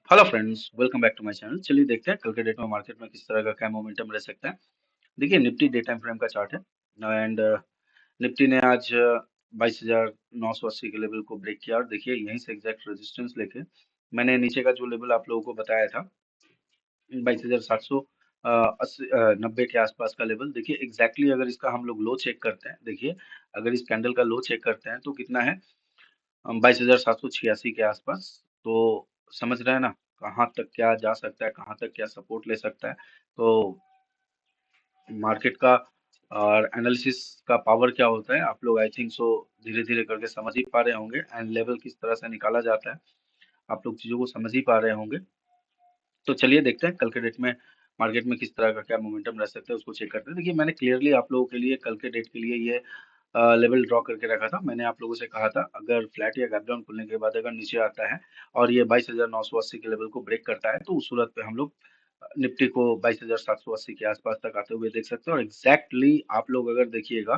Hello friends, welcome back to my channel. चलिए देखते हैं कल के डेट में मार्केट में किस तरह का क्या मोमेंटम रह सकता है। देखिए, निफ्टी डे टाइम फ्रेम का चार्ट है एंड निफ्टी ने आज 22,980 के लेवल को ब्रेक किया और देखिए यहीं से एग्जैक्ट रेजिस्टेंस लेके मैंने नीचे का जो लेवल आप लोगों को बताया था 22,700 90 के आसपास का लेवल। देखिए एग्जैक्टली अगर इसका हम लोग लो चेक करते हैं, देखिए अगर इस कैंडल का लो चेक करते हैं तो कितना है, 22,786 के आसपास। तो समझ रहे हैं ना कहाँ तक क्या जा सकता है, कहाँ तक क्या सपोर्ट ले सकता है। तो मार्केट का और एनालिसिस का पावर क्या होता है, आप लोग आई थिंक सो धीरे धीरे करके समझ ही पा रहे होंगे एंड लेवल किस तरह से निकाला जाता है, आप लोग चीजों को समझ ही पा रहे होंगे। तो चलिए देखते हैं कल के डेट में मार्केट में किस तरह का क्या मोमेंटम रह सकता है, उसको चेक करते हैं। देखिए मैंने क्लियरली आप लोगों के लिए कल के डेट के लिए ये लेवल ड्रॉ करके रखा था। मैंने आप लोगों से कहा था अगर फ्लैट या गैप डाउन खुलने के बाद अगर नीचे आता है और ये 22,980 के लेवल को ब्रेक करता है तो उस सूरत पे हम लोग निफ्टी को 22,780 के आसपास तक आते हुए देख सकते हैं। और एग्जैक्टली आप लोग अगर देखिएगा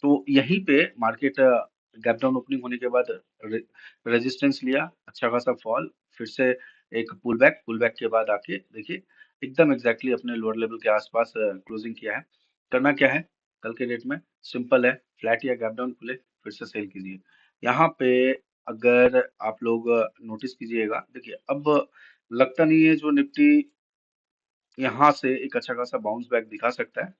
तो यहीं पे मार्केट गैप डाउन ओपनिंग होने के बाद रेजिस्टेंस लिया, अच्छा खासा फॉल, फिर से एक पुल बैक के बाद आके देखिए एकदम एग्जैक्टली अपने लोअर लेवल के आसपास क्लोजिंग किया है। करना क्या है कल के डेट में, सिंपल है, फ्लैट या गैप डाउन खुले फिर से सेल कीजिए। यहाँ पे अगर आप लोग नोटिस कीजिएगा, देखिए अब लगता नहीं है जो निफ्टी यहाँ से एक अच्छा खासा बाउंस बैक दिखा सकता है।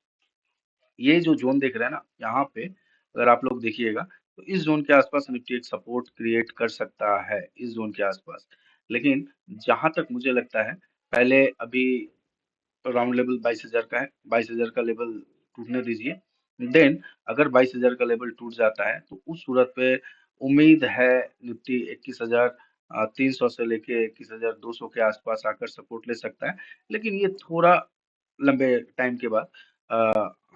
ये जो जोन देख रहे हैं ना यहाँ पे, अगर आप लोग देखिएगा तो इस जोन के आसपास निफ्टी एक सपोर्ट क्रिएट कर सकता है इस जोन के आसपास। लेकिन जहां तक मुझे लगता है, पहले अभी राउंड लेवल 22,000 का है, 22,000 का लेवल टूटने दीजिए। देन अगर 22,000 का लेवल टूट जाता है तो उस सूरत पे उम्मीद है निफ्टी 21,300 से लेके 21,200 के आसपास आकर सपोर्ट ले सकता है। लेकिन ये थोड़ा लंबे टाइम के बाद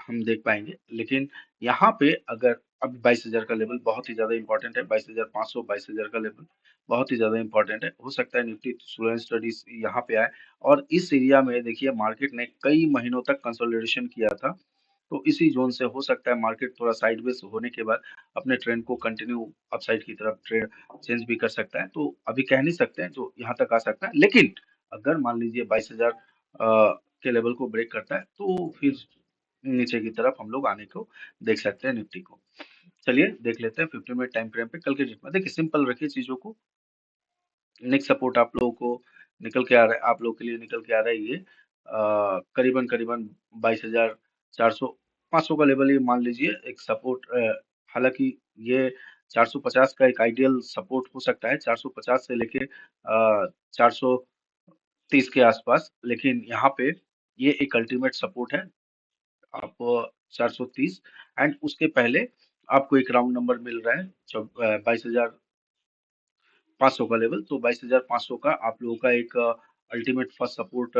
हम देख पाएंगे। लेकिन यहाँ पे अगर अब 22,000 का लेवल बहुत ही ज्यादा इंपॉर्टेंट है, 22,500 22,000 का लेवल बहुत ही ज्यादा इंपॉर्टेंट है। हो सकता है निफ्टी स्लो स्टडीज यहाँ पे आए और इस एरिया में देखिए मार्केट ने कई महीनों तक कंसोलिडेशन किया था। तो इसी जोन से हो सकता है मार्केट थोड़ा साइडवेज होने के बाद अपने ट्रेंड को कंटिन्यू अपसाइड की तरफ ट्रेड चेंज भी कर सकता है। तो अभी कह नहीं सकते हैं जो यहाँ तक आ सकता है, लेकिन अगर मान लीजिए 22,000 के लेवल को ब्रेक करता है तो फिर नीचे की तरफ हम लोग आने को देख सकते हैं निफ्टी को। चलिए देख लेते हैं 15 मिनट टाइम फ्रेम पे कल के डेट में। देखिए सिंपल रखिए चीजों को। नेक्स्ट सपोर्ट आप लोगों को निकल के आ रहा है, आप लोगों के लिए निकल के आ रहा है ये करीबन करीबन 22,400 500 का लेवल, ये मान लीजिए एक सपोर्ट। हालांकि ये 450 का एक आइडियल सपोर्ट हो सकता है, 450 से लेके 430 के आसपास। लेकिन यहाँ पे ये एक अल्टीमेट सपोर्ट है, आप 430 एंड उसके पहले आपको एक राउंड नंबर मिल रहा है 22,500 का लेवल। तो 22,500 का आप लोगों का एक अल्टीमेट फर्स्ट सपोर्ट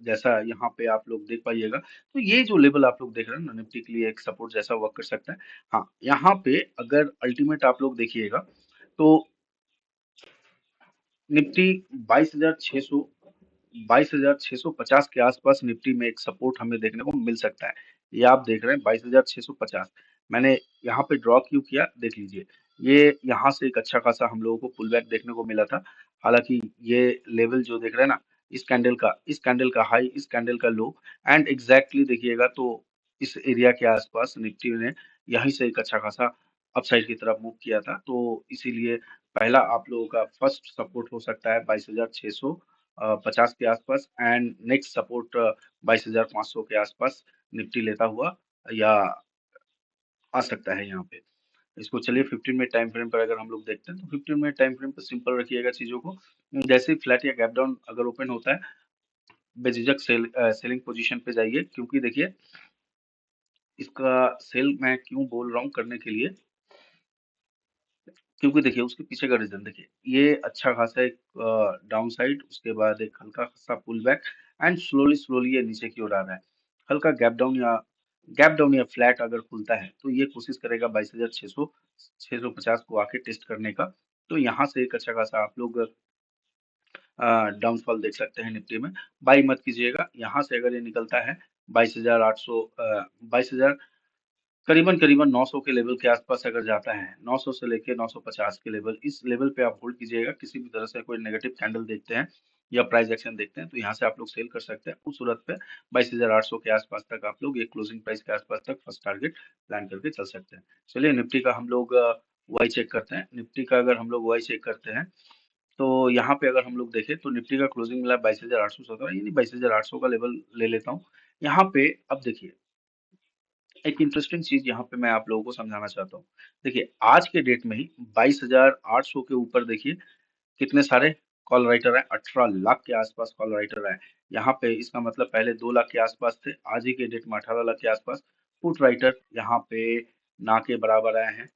जैसा यहाँ पे आप लोग देख पाइएगा। तो ये जो लेवल आप लोग देख रहे हैं ना निफ्टी के लिए एक सपोर्ट जैसा वर्क कर सकता है। हाँ, यहाँ पे अगर अल्टीमेट आप लोग देखिएगा तो निफ्टी 22,600 22,650 के आसपास निफ्टी में एक सपोर्ट हमें देखने को मिल सकता है। ये आप देख रहे हैं 22,650। मैंने यहाँ पे ड्रॉ क्यों किया देख लीजिए। ये यहाँ से एक अच्छा खासा हम लोगों को पुल बैक देखने को मिला था। हालांकि ये लेवल जो देख रहे हैं ना, इस कैंडल का हाई, इस कैंडल का लो एंड एग्जैक्टली देखिएगा तो इस एरिया के आसपास निफ्टी ने यहीं से एक अच्छा खासा अपसाइड की तरफ मूव किया था। तो इसीलिए पहला आप लोगों का फर्स्ट सपोर्ट हो सकता है 22,650 के आसपास एंड नेक्स्ट सपोर्ट 22,500 के आसपास निफ्टी लेता हुआ या आ सकता है यहाँ पे। इसको चलिए 15 मिनट टाइम फ्रेम पर अगर हम लोग देखते हैं तो 15 मिनट टाइम फ्रेम पर सिंपल रखिएगा चीजों को। जैसे ही फ्लैट या गैप डाउन अगर ओपन होता है, बेझिझक सेलिंग पोजीशन पे जाइए, क्योंकि देखिए इसका सेल मैं क्यों बोल रहा हूँ करने के लिए, क्योंकि देखिए उसके पीछे का रीजन देखिए, ये अच्छा खासा एक डाउन साइड, उसके बाद एक हल्का खासा pull back and slowly slowly ये नीचे की ओर आ रहा है। हल्का गैप डाउन या फ्लैट अगर खुलता है तो ये कोशिश करेगा 22,600 650 को आके टेस्ट करने का। तो यहाँ से एक अच्छा खासा आप लोग डाउनफॉल देख सकते हैं निफ्टी में। बाई मत कीजिएगा, यहाँ से अगर ये निकलता है 22,800 22,000 करीबन 900 के लेवल के आसपास अगर जाता है, 900 से लेके 950 के लेवल, इस लेवल पे आप होल्ड कीजिएगा। किसी भी तरह से कोई नेगेटिव कैंडल देखते हैं या प्राइस एक्शन देखते हैं, तो यहाँ से आप लोग सेल कर सकते हैं। उस सूरत पे 22,800 के आसपास तक आप लोग, ये क्लोजिंग प्राइस के आसपास तक फर्स्ट टारगेट प्लान करके चल सकते हैं। चलिए निफ्टी का हम लोग वाई चेक करते हैं। निफ्टी का अगर हम लोग वाई चेक करते हैं, तो यहाँ पे अगर हम लोग देखें तो निफ्टी का क्लोजिंग मिला 22,817, यानी 22,800 का लेवल ले लेता हूँ। यहाँ पे अब देखिए, एक इंटरेस्टिंग चीज यहाँ पे मैं आप लोगों को समझाना चाहता हूँ। देखिए आज के डेट में ही 22,800 के ऊपर देखिए कितने सारे कॉल राइटर हैं, 18 लाख के आसपास कॉल राइटर हैं यहाँ पे। इसका मतलब पहले 2 लाख के आसपास थे, आज ही के डेट में 18 लाख के आसपास पुट राइटर यहाँ पे ना के बराबर आए हैं।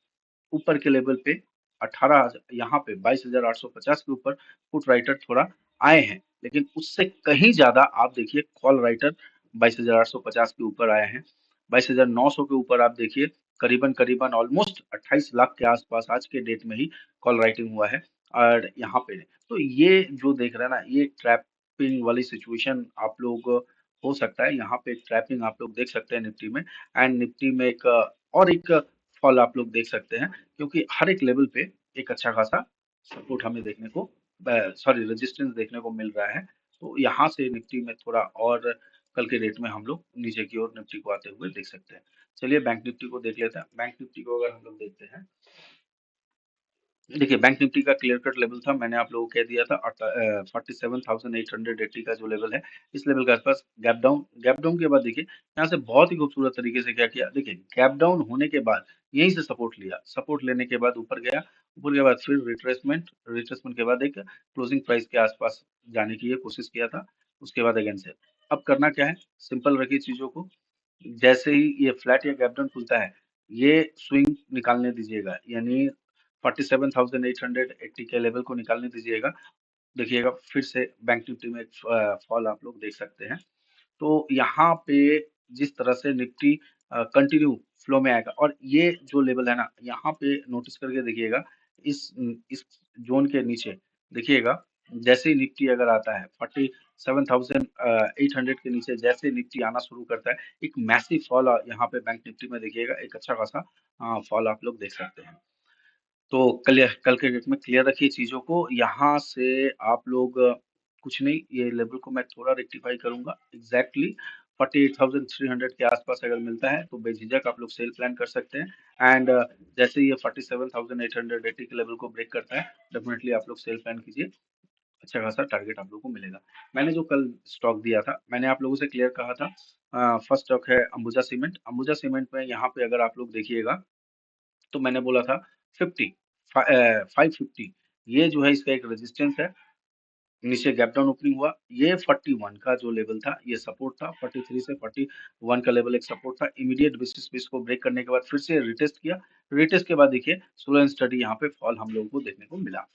ऊपर के लेवल पे 18, यहाँ पे 22,850 के ऊपर पुट राइटर थोड़ा आए हैं, लेकिन उससे कहीं ज्यादा आप देखिए कॉल राइटर 22,850 के ऊपर आए हैं। 22,900 के ऊपर आप देखिए करीबन करीबन ऑलमोस्ट 28 लाख के आसपास आज के डेट में ही कॉल राइटिंग हुआ है। और यहाँ पे तो ये जो देख रहे हैं ना, ये ट्रैपिंग वाली सिचुएशन आप लोग हो सकता है। यहाँ पे ट्रैपिंग आप लोग देख सकते हैं निफ्टी में। एंड निफ्टी में एक और एक फॉल आप लोग देख सकते हैं, क्योंकि हर एक लेवल पे एक अच्छा खासा सपोर्ट हमें देखने को, सॉरी रेजिस्टेंस देखने को मिल रहा है। तो यहाँ से निफ्टी में थोड़ा और कल के डेट में हम लोग नीचे की ओर निफ्टी को आते हुए देख सकते हैं। चलिए बैंक निफ्टी को देख लेते हैं। बैंक निफ्टी को अगर हम लोग देखते हैं, देखिए बैंक निफ्टी का क्लियर कट लेवल था, मैंने आप लोगों को कह दिया था 47,880 का जो लेवल है, इस लेवल के आसपास गैप डाउन के बाद देखिए यहाँ से बहुत ही खूबसूरत तरीके से क्या किया। देखिए गैप डाउन होने के बाद यहीं से सपोर्ट लिया, सपोर्ट लेने के बाद ऊपर गया, ऊपर के बाद फिर रिट्रेसमेंट, रिट्रेसमेंट के बाद एक क्लोजिंग प्राइस के आसपास जाने की ये कोशिश किया था, उसके बाद अगेन से। अब करना क्या है, सिंपल रखिए चीजों को। जैसे ही ये फ्लैट या गैप डाउन खुलता है, ये स्विंग निकालने दीजिएगा, यानी 47,880 के लेवल को निकालने दीजिएगा। देखिएगा फिर से बैंक निफ्टी में एक फॉल आप लोग देख सकते हैं। तो यहाँ पे जिस तरह से निफ्टी कंटिन्यू फ्लो में आएगा, और ये जो लेवल है ना, यहाँ पे नोटिस करके देखिएगा, इस जोन के नीचे देखिएगा, जैसे ही निफ्टी अगर आता है 47,800 के नीचे, जैसे निफ्टी आना शुरू करता है, एक मैसिव फॉल यहाँ पे बैंक निफ्टी में देखिएगा, एक अच्छा खासा फॉल आप लोग देख सकते हैं। तो कल के डेट में क्लियर रखिए चीजों को। यहाँ से आप लोग कुछ नहीं, ये लेवल को मैं थोड़ा रेक्टिफाई करूंगा, एग्जैक्टली 48,300 के आसपास अगर मिलता है तो बेझिझक आप लोग सेल प्लान कर सकते हैं। एंड जैसे ये 47,880 के लेवल को ब्रेक करता है, डेफिनेटली आप लोग सेल प्लान कीजिए, अच्छा खासा टारगेट आप लोगों को मिलेगा। मैंने जो कल स्टॉक दिया था, मैंने आप लोगों से क्लियर कहा था, फर्स्ट स्टॉक है अंबुजा सीमेंट। अंबुजा सीमेंट में यहाँ पे अगर आप लोग देखिएगा, तो मैंने बोला था 50, 550, ये जो है इसका एक रेजिस्टेंस है। नीचे गैप डाउन ओपनिंग हुआ, ये 41 का जो लेवल था ये सपोर्ट था, 43 से 41 का लेवल एक सपोर्ट था। इमीडिएट बेसिस पे इसको ब्रेक करने के बाद फिर से रिटेस्ट किया, रिटेस्ट के बाद देखिए स्लो एंड स्टडी यहाँ पे फॉल हम लोगों को देखने को मिला।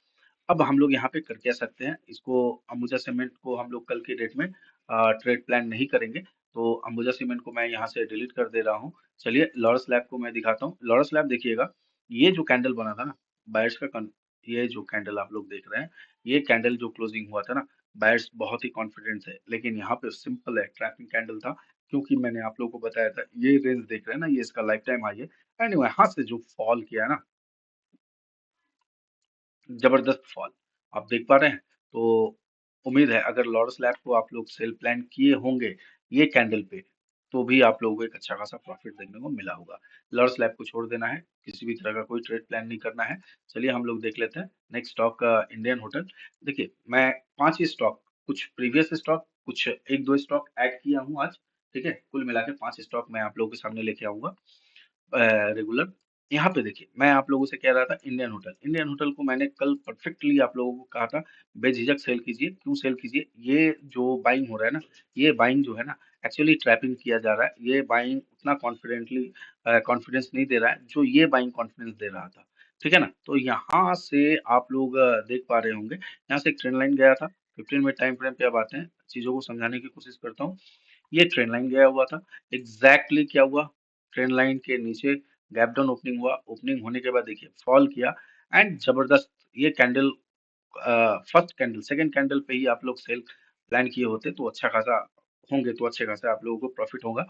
अब हम लोग यहाँ पे कर क्या सकते हैं, इसको अंबुजा सीमेंट को हम लोग कल के डेट में ट्रेड प्लान नहीं करेंगे, तो अंबुजा सीमेंट को मैं यहाँ से डिलीट कर दे रहा हूँ। चलिए लॉरस लैब को मैं दिखाता हूँ। लॉरस लैब देखिएगा, ये जो कैंडल बना था ना, बायर्स का ये जो कैंडल आप लोग देख रहे हैं, ये कैंडल जो क्लोजिंग हुआ था ना, बायर्स बहुत ही कॉन्फिडेंट है, लेकिन यहाँ पे सिंपल है, ट्रैपिंग कैंडल था। क्योंकि मैंने आप लोगों को बताया था, ये रेंज देख रहे हैं ना, ये इसका लाइफ टाइम हाई है। एनीवे यहाँ से जो फॉल किया है ना, जबरदस्त फॉल आप देख पा रहे हैं। तो उम्मीद है अगर लॉरस लैब को आप लोग सेल प्लान किए होंगे ये कैंडल पे, तो भी आप लोगों को एक अच्छा खासा प्रॉफिट देखने को मिला होगा। लॉरस लैब को छोड़ देना है, किसी भी तरह का कोई ट्रेड प्लान नहीं करना है। चलिए हम लोग देख लेते हैं नेक्स्ट स्टॉक, इंडियन होटल। देखिए मैं 5 ही स्टॉक, कुछ प्रीवियस स्टॉक, कुछ एक दो स्टॉक ऐड किया हूँ आज, ठीक है, कुल मिला के 5 स्टॉक मैं आप लोगों के सामने लेके आऊंगा रेगुलर। यहाँ पे देखिए मैं आप लोगों से कह रहा था इंडियन होटल, इंडियन होटल को मैंने कल परफेक्टली आप लोगों को कहा था बेझिझक सेल कीजिए। क्यों सेल कीजिए, ये जो बाइंग हो रहा है ना, ये बाइंग जो है ना, एक्चुअली ट्रैपिंग किया जा रहा है। ये बाइंग उतना कॉन्फिडेंटली कॉन्फिडेंस नहीं दे रहा है जो ये बाइंग कॉन्फिडेंस दे रहा था, ठीक है ना। तो यहाँ से आप लोग देख पा रहे होंगे, यहाँ से एक ट्रेंड लाइन गया था। 15 मिनट टाइम फ्रेम पे अब आते हैं, चीजों को समझाने की कोशिश करता हूँ। ये ट्रेंड लाइन गया हुआ था, एग्जैक्टली क्या हुआ, ट्रेंड लाइन के नीचे गैप डाउन ओपनिंग हुआ, ओपनिंग होने के बाद देखिए फॉल किया, एंड जबरदस्त ये candle, first candle second candle पे ही आप लोग सेल प्लान किए होते तो अच्छा खासा होंगे, तो अच्छे खासा आप लोगों को प्रॉफिट होगा।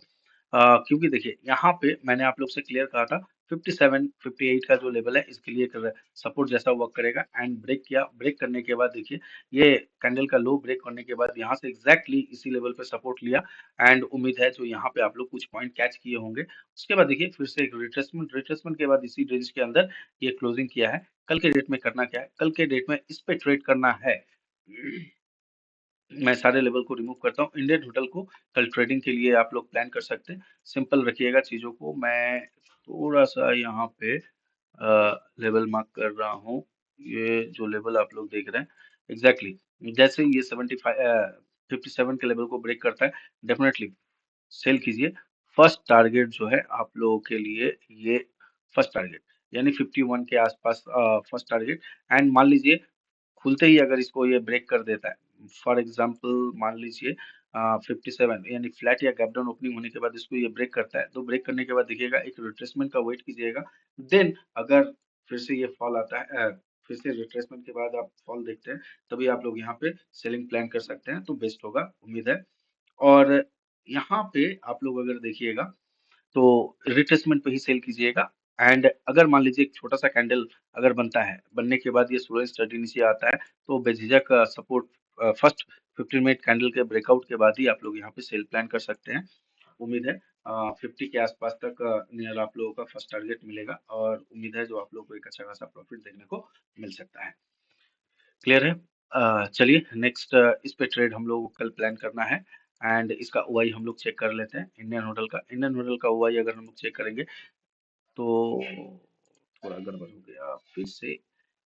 क्योंकि देखिए यहाँ पे मैंने आप लोग से क्लियर कहा था 57 58 का जो लेवल है इसके लिए सपोर्ट जैसा वर्क करेगा एंड ब्रेक किया। ब्रेक करने के बाद देखिए ये कैंडल का लो ब्रेक करने के बाद यहाँ से एग्जैक्टली इसी लेवल पे सपोर्ट लिया एंड उम्मीद है जो यहाँ पे आप लोग कुछ पॉइंट कैच किए होंगे। उसके बाद देखिए फिर से एक रिट्रेसमेंट के बाद इसी रेंज के अंदर ये क्लोजिंग किया है। कल के डेट में करना क्या है, कल के डेट में इस पे ट्रेड करना है। मैं सारे लेवल को रिमूव करता हूँ। इंडियन होटल को कल ट्रेडिंग के लिए आप लोग प्लान कर सकते हैं। सिंपल रखिएगा चीज़ों को। मैं थोड़ा सा यहाँ पे लेवल मार्क कर रहा हूँ। ये जो लेवल आप लोग देख रहे हैं एग्जैक्टली जैसे ये 57 के लेवल को ब्रेक करता है डेफिनेटली सेल कीजिए। फर्स्ट टारगेट जो है आप लोगों के लिए ये फर्स्ट टारगेट यानी 51 के आसपास फर्स्ट टारगेट। एंड मान लीजिए खुलते ही अगर इसको ये ब्रेक कर देता है फॉर एग्जांपल मान लीजिए 57 यानी फ्लैट या गैप डाउन ओपनिंग होने के बाद इसको ये ब्रेक करता है तो ब्रेक करने के बाद देखिएगा एक रिट्रेसमेंट का वेट कीजिएगा। देन अगर फिर से ये फॉल आता है फिर से रिट्रेसमेंट के बाद आप फॉल देखते हैं तभी आप लोग यहाँ पे सेलिंग प्लान कर सकते हैं तो बेस्ट होगा उम्मीद है। और यहाँ पे आप लोग अगर देखिएगा तो रिट्रेसमेंट पे ही सेल कीजिएगा। एंड अगर मान लीजिए एक छोटा सा कैंडल अगर बनता है बनने के बाद ये स्लो स्टडी नीचे आता है तो बेझिझक सपोर्ट फर्स्ट 15 मिनट कैंडल के ब्रेकआउट के बाद ही आप लोग यहाँ पे सेल प्लान कर सकते हैं। उम्मीद है 50 के आसपास तक नियर आप लोगों का फर्स्ट टारगेट मिलेगा और उम्मीद है जो आप लोगों को एक अच्छा खासा प्रॉफिट देखने को मिल सकता है। क्लियर है। चलिए नेक्स्ट इस पे ट्रेड हम लोग को कल प्लान करना है एंड इसका ओआई हम लोग चेक कर लेते हैं। इंडियन होटल का ओआई अगर हम लोग चेक करेंगे तो थोड़ा गड़बड़ हो गया फिर से।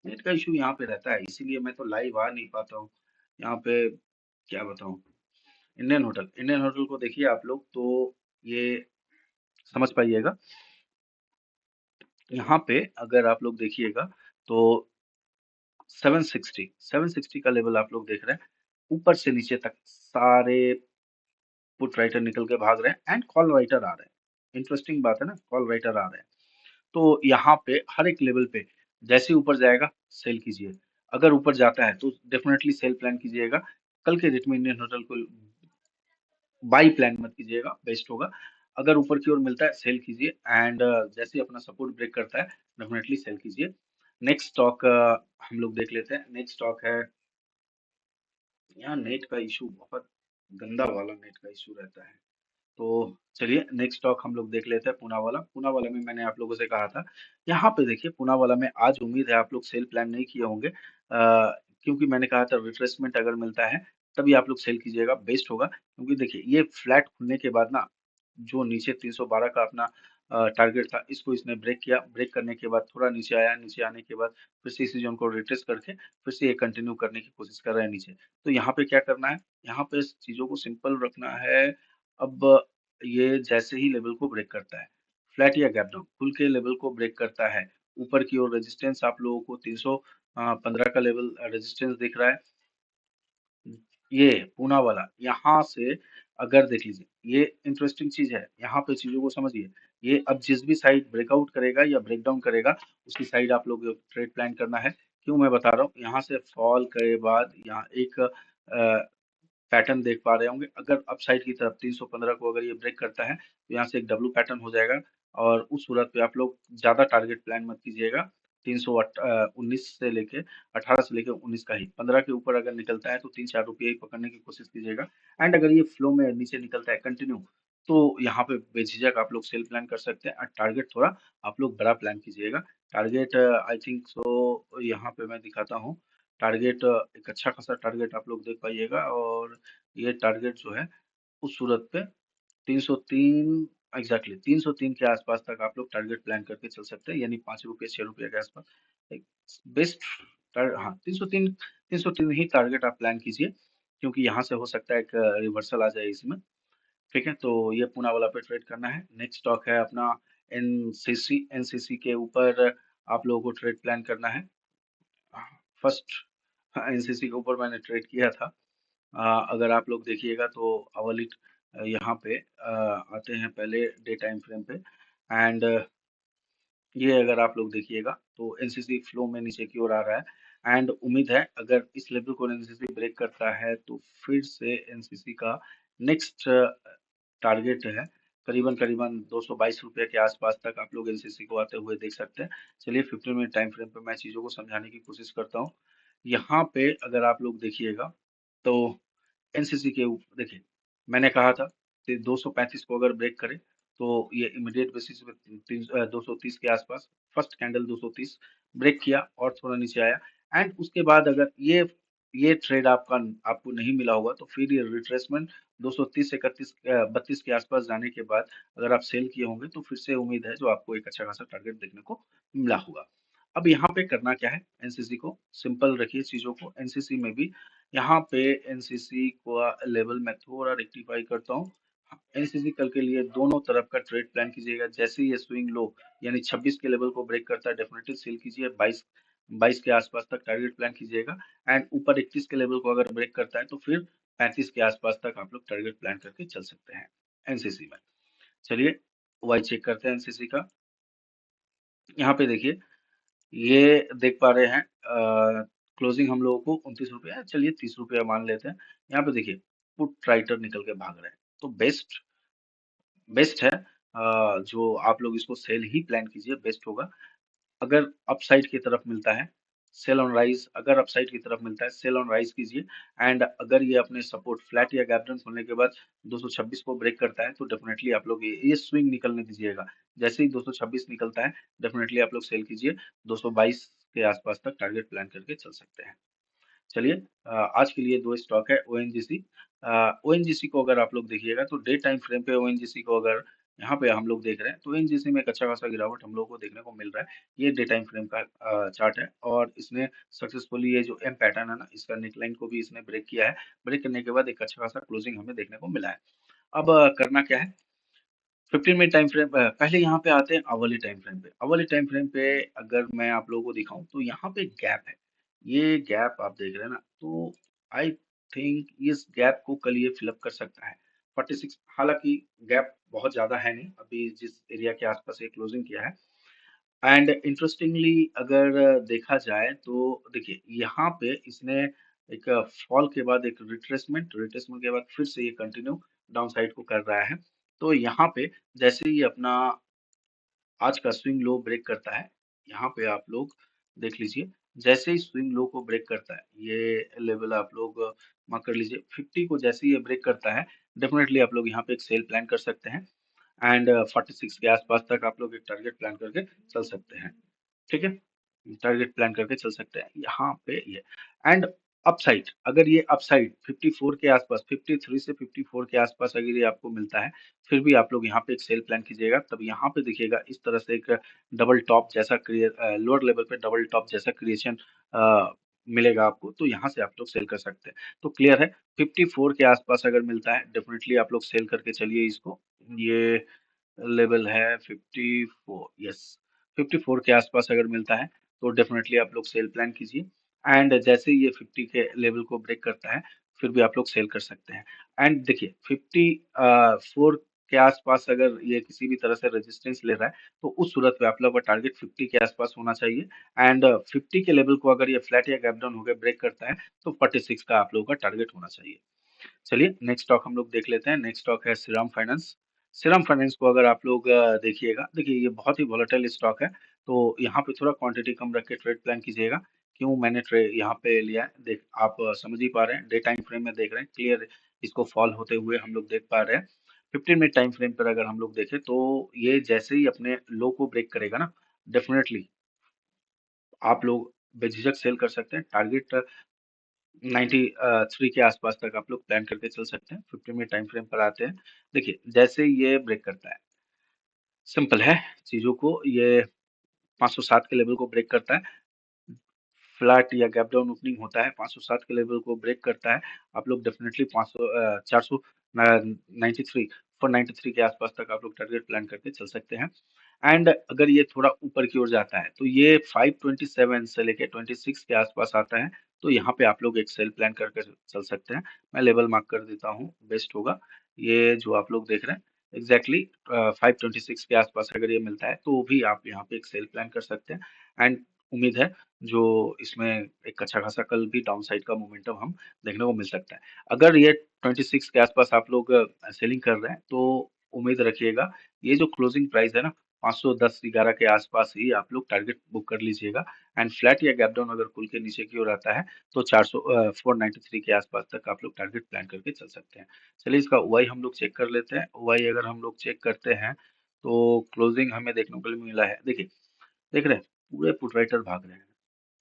नेट का इशू यहाँ पे रहता है इसीलिए मैं तो लाइव आ नहीं पाता हूँ यहाँ पे। क्या बताऊँ। इंडियन होटल को देखिए आप लोग तो ये समझ पाइएगा। यहाँ पे अगर आप लोग देखिएगा तो 760 का लेवल आप लोग देख रहे हैं। ऊपर से नीचे तक सारे पुट राइटर निकल के भाग रहे हैं एंड कॉल राइटर आ रहे हैं। इंटरेस्टिंग बात है ना, कॉल राइटर आ रहे हैं। तो यहाँ पे हर एक लेवल पे जैसे ही ऊपर जाएगा सेल कीजिए। अगर ऊपर जाता है तो डेफिनेटली सेल प्लान कीजिएगा। कल के डेट में इंडियन होटल को बाई प्लान मत कीजिएगा, बेस्ट होगा। अगर ऊपर की ओर मिलता है सेल कीजिए एंड जैसे ही अपना सपोर्ट ब्रेक करता है डेफिनेटली सेल कीजिए। नेक्स्ट स्टॉक हम लोग देख लेते हैं। नेक्स्ट स्टॉक है, यहाँ नेट का इशू बहुत गंदा वाला नेट का इशू रहता है। तो चलिए नेक्स्ट स्टॉक हम लोग देख लेते हैं पूनावाला। पूनावाला में मैंने आप लोगों से कहा था यहाँ पे देखिए पूनावाला में आज उम्मीद है आप लोग सेल प्लान नहीं किए होंगे क्योंकि मैंने कहा था रिट्रेसमेंट अगर मिलता है तभी आप लोग सेल कीजिएगा, बेस्ट होगा। क्योंकि देखिए ये फ्लैट खुलने के बाद ना जो नीचे 312 का अपना टारगेट था इसको इसने ब्रेक किया। ब्रेक करने के बाद थोड़ा नीचे आया, नीचे आने के बाद फिर से इसी जोन को रिट्रेस करके फिर से ये कंटिन्यू करने की कोशिश कर रहा है नीचे। तो यहाँ पे क्या करना है, यहाँ पे इस चीजों को सिंपल रखना है। अब ये जैसे ही लेवल को ब्रेक करता है फ्लैट या गैप डाउन खुल के लेवल को ब्रेक करता है ऊपर की ओर रेजिस्टेंस आप लोगों को 315 का लेवल रेजिस्टेंस दिख रहा है। ये पूना वाला यहाँ से अगर देख लीजिए ये इंटरेस्टिंग चीज है। यहाँ पे चीजों को समझिए। ये अब जिस भी साइड ब्रेकआउट करेगा या ब्रेक डाउन करेगा उसी साइड आप लोग ट्रेड प्लान करना है। क्यों मैं बता रहा हूँ, यहाँ से फॉल के बाद यहाँ एक पैटर्न देख पा रहे होंगे। अगर अपसाइड की तरफ 315 को अगर ये ब्रेक करता है तो यहाँ से एक डब्लू पैटर्न हो जाएगा और उस सूरत पे आप लोग ज्यादा टारगेट प्लान मत कीजिएगा। 319 से लेके 18 से लेके 19 का ही 15 के ऊपर अगर निकलता है तो 3-4 रुपये ही पकड़ने की कोशिश कीजिएगा। एंड अगर ये फ्लो में नीचे निकलता है कंटिन्यू तो यहाँ पे बेझिझक आप लोग सेल प्लान कर सकते हैं और टारगेट थोड़ा आप लोग बड़ा प्लान कीजिएगा। टारगेट आई थिंक सो यहाँ पे मैं दिखाता हूँ। टारगेट एक अच्छा खासा टारगेट आप लोग देख पाइएगा और ये टारगेट जो है उस सूरत पे 303 एग्जैक्टली 303 के आसपास तक आप लोग टारगेट प्लान करके चल सकते हैं यानी 5 रुपये 6 रुपये के आसपास एक बेस्ट। हाँ 303 ही टारगेट आप प्लान कीजिए क्योंकि यहाँ से हो सकता है एक रिवर्सल आ जाए इसमें। ठीक है तो ये पूना वाला पे ट्रेड करना है। नेक्स्ट स्टॉक है अपना एनसीसी के ऊपर आप लोगों को ट्रेड प्लान करना है। फर्स्ट एनसीसी के ऊपर मैंने ट्रेड किया था। अगर आप लोग देखिएगा तो अवलिट यहाँ पे आते हैं पहले डे टाइम फ्रेम पे एंड ये अगर आप लोग देखिएगा तो एनसीसी फ्लो में नीचे की ओर आ रहा है एंड उम्मीद है अगर इस लेवल को एनसीसी ब्रेक करता है तो फिर से एनसीसी का नेक्स्ट टारगेट है करीबन 222 रुपये के आसपास तक आप लोग एनसीसी को आते हुए देख सकते हैं। चलिए 15 मिनट टाइम फ्रेम पे मैं चीज़ों को समझाने की कोशिश करता हूँ। यहाँ पे अगर आप लोग देखिएगा तो एनसीसी के ऊपर देखिए, मैंने कहा था कि 235 को अगर ब्रेक करे तो ये इमीडिएट बेसिस पे 230 के आसपास फर्स्ट कैंडल 230 ब्रेक किया और थोड़ा नीचे आया एंड उसके बाद अगर ये ट्रेड आपको नहीं मिला होगा तो फिर ये रिट्रेसमेंट 230 से 32 के आसपास जाने के बाद अगर आप सेल किए होंगे तो फिर से उम्मीद है जो आपको एक अच्छा खासा टारगेट देखने को मिला होगा। अब यहाँ पे करना क्या है, एनसीसी को सिंपल रखिए चीजों को। एनसीसी में भी यहाँ पे एनसीसी को लेवल में थोड़ा रेक्टिफाई करता हूँ। एनसीसी कल के लिए दोनों तरफ का ट्रेड प्लान कीजिएगा। जैसे ही ये स्विंग लो यानी 26 के लेवल को ब्रेक करता है डेफिनेटली सेल कीजिए। 22 के आसपास तक टारगेट प्लान कीजिएगा एंड ऊपर 21 के लेवल को अगर ब्रेक करता है तो फिर 35 के आसपास तक आप लोग टारगेट प्लान करके चल सकते हैं एनसीसी में। चलिए वाई चेक करते हैं एनसीसी का। यहाँ पे देखिए, ये देख पा रहे हैं क्लोजिंग हम लोगों को 29 रुपया है, चलिए 30 रुपया मान लेते हैं। यहाँ पे देखिए पुट राइटर निकल के भाग रहे हैं तो बेस्ट बेस्ट है जो आप लोग इसको सेल ही प्लान कीजिए, बेस्ट होगा। अगर अपसाइड की तरफ मिलता है सेल ऑन राइज, अगर अपसाइड की तरफ मिलता है सेल ऑन राइज कीजिए एंड अगर ये अपने सपोर्ट फ्लैट या गैप डाउन खोलने के बाद 226 को ब्रेक करता है तो डेफिनेटली आप लोग ये स्विंग निकलने दीजिएगा। जैसे ही 226 निकलता है डेफिनेटली आप लोग सेल कीजिए। 222 के आसपास तक टारगेट प्लान करके चल सकते हैं। चलिए आज के लिए दो स्टॉक है ओएनजीसी। ओएनजीसी को अगर आप लोग देखिएगा तो डे टाइम फ्रेम पे ओएनजीसी को अगर यहाँ पे हम लोग देख रहे हैं तो ओएनजीसी में एक अच्छा खासा गिरावट हम लोग को देखने को मिल रहा है। ये डे टाइम फ्रेम का चार्ट है और इसने सक्सेसफुली ये जो एम पैटर्न है ना इसका नेकलाइन को भी इसने ब्रेक किया है। ब्रेक करने के बाद एक अच्छा खासा क्लोजिंग हमें देखने को मिला है। अब करना क्या है, 15 मिनट टाइम फ्रेम पहले यहाँ पे आते हैं अवर्ली टाइम फ्रेम पे। अवर्ली टाइम फ्रेम पे अगर मैं आप लोगों को दिखाऊं तो यहाँ पे गैप है। ये गैप आप देख रहे हैं ना, तो आई थिंक इस गैप को कल ये फिलअप कर सकता है 46। हालांकि गैप बहुत ज्यादा है नहीं, अभी जिस एरिया के आसपास ये क्लोजिंग किया है। एंड इंटरेस्टिंगली अगर देखा जाए तो देखिए यहाँ पे इसने एक फॉल के बाद एक रिट्रेसमेंट रिट्रेसमेंट के बाद फिर से ये कंटिन्यू डाउन साइड को कर रहा है। तो यहाँ पे जैसे ही अपना आज का स्विंग लो ब्रेक करता है, यहाँ पे आप लोग देख लीजिए। जैसे ही स्विंग लो को ब्रेक करता है ये लेवल आप लोग मार्क कर लीजिए। 50 को जैसे ही ये ब्रेक करता है डेफिनेटली आप लोग यहाँ पे एक सेल प्लान कर सकते हैं एंड 46 के आसपास तक आप लोग एक टारगेट प्लान करके चल सकते हैं। ठीक है, टारगेट प्लान करके चल सकते हैं यहाँ पे ये। एंड अपसाइड, अगर ये अपसाइड 54 के आसपास 53 से 54 के आसपास अगर ये आपको मिलता है फिर भी आप लोग यहाँ पे एक सेल प्लान कीजिएगा। तब यहाँ पे देखिएगा इस तरह से एक डबल टॉप जैसा क्रिएट लोअर लेवल पे डबल टॉप जैसा क्रिएशन मिलेगा आपको, तो यहाँ से आप लोग सेल कर सकते हैं। तो क्लियर है, 54 के आसपास अगर मिलता है डेफिनेटली आप लोग सेल करके चलिए इसको। ये लेवल है 54, यस 54 के आसपास अगर मिलता है तो डेफिनेटली आप लोग सेल प्लान कीजिए एंड जैसे ही ये 50 के लेवल को ब्रेक करता है फिर भी आप लोग सेल कर सकते हैं। एंड देखिए 54 के आसपास अगर ये किसी भी तरह से रेजिस्टेंस ले रहा है तो उस सूरत में आप लोग का टारगेट 50 के आसपास होना चाहिए एंड 50 के लेवल को अगर ये फ्लैट या गैप डाउन होकर ब्रेक करता है तो 46 का आप लोगों का टारगेट होना चाहिए। चलिए नेक्स्ट स्टॉक हम लोग देख लेते हैं। नेक्स्ट स्टॉक है श्रीराम फाइनेंस। श्रीराम फाइनेंस को अगर आप लोग देखिएगा, देखिए ये बहुत ही वोलेटाइल स्टॉक है तो यहाँ पे थोड़ा क्वांटिटी कम रख के ट्रेड प्लान कीजिएगा। क्यों मैंने ट्रेड यहाँ पे लिया है देख आप समझ ही पा रहे हैं, डे टाइम फ्रेम में देख रहे हैं क्लियर इसको फॉल होते हुए हम लोग देख पा रहे हैं। 15 मिनट टाइम फ्रेम पर अगर हम लोग देखें तो ये जैसे ही अपने लो को ब्रेक करेगा ना डेफिनेटली आप लोग बेझिझक सेल कर सकते हैं। टारगेट 93 के आसपास तक आप लोग प्लान करके चल सकते हैं। 15 मिनट टाइम फ्रेम पर आते हैं। देखिए जैसे ही ये ब्रेक करता है, सिंपल है चीजों को, ये 507 के लेवल को ब्रेक करता है, फ्लैट या गैप डाउन ओपनिंग होता है 507 के लेवल को ब्रेक करता है, आप लोग डेफिनेटली 500 493 493 के आसपास तक आप लोग टारगेट प्लान करके चल सकते हैं। एंड अगर ये थोड़ा ऊपर की ओर जाता है तो ये 527 से लेके 26 के आसपास आता है तो यहाँ पे आप लोग एक सेल प्लान करके चल सकते हैं। मैं लेवल मार्क कर देता हूँ, बेस्ट होगा ये जो आप लोग देख रहे हैं एग्जैक्टली 526 के आसपास अगर ये मिलता है तो भी आप यहाँ पे एक सेल प्लान कर सकते हैं। एंड उम्मीद है जो इसमें एक अच्छा खासा कल भी डाउन साइड का मोमेंटम हम देखने को मिल सकता है। अगर ये 26 के आसपास आप लोग सेलिंग कर रहे हैं तो उम्मीद रखिएगा। ये जो क्लोजिंग प्राइस है ना 510-11 के आसपास ही आप लोग टारगेट बुक कर लीजिएगा। एंड फ्लैट या गैप डाउन अगर खुल के नीचे की ओर आता है तो 493 के आसपास तक आप लोग टारगेट प्लान करके चल सकते हैं। चलिए इसका ओआई हम लोग चेक कर लेते हैं। ओआई अगर हम लोग चेक करते हैं तो क्लोजिंग हमें देखने को मिला है। देखिए, देख रहे हैं पूरे पुट राइटर भाग रहे हैं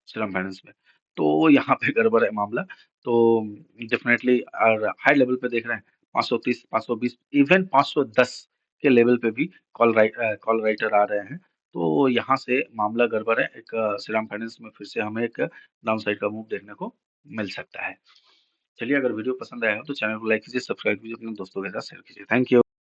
श्रीराम फाइनेंस में, तो यहाँ पे गड़बड़ है मामला। तो डेफिनेटली और हाई लेवल पे देख रहे हैं 530, 520, इवन 510 के लेवल पे भी कॉल राइटर आ रहे हैं। तो यहाँ से मामला गड़बड़ है। एक श्रीराम फाइनेंस में फिर से हमें एक डाउन साइड का मूव देखने को मिल सकता है। चलिए, अगर वीडियो पसंद आया हो तो चैनल को लाइक कीजिए, सब्सक्राइब कीजिए, अपने दोस्तों के साथ शेयर कीजिए। Thank you.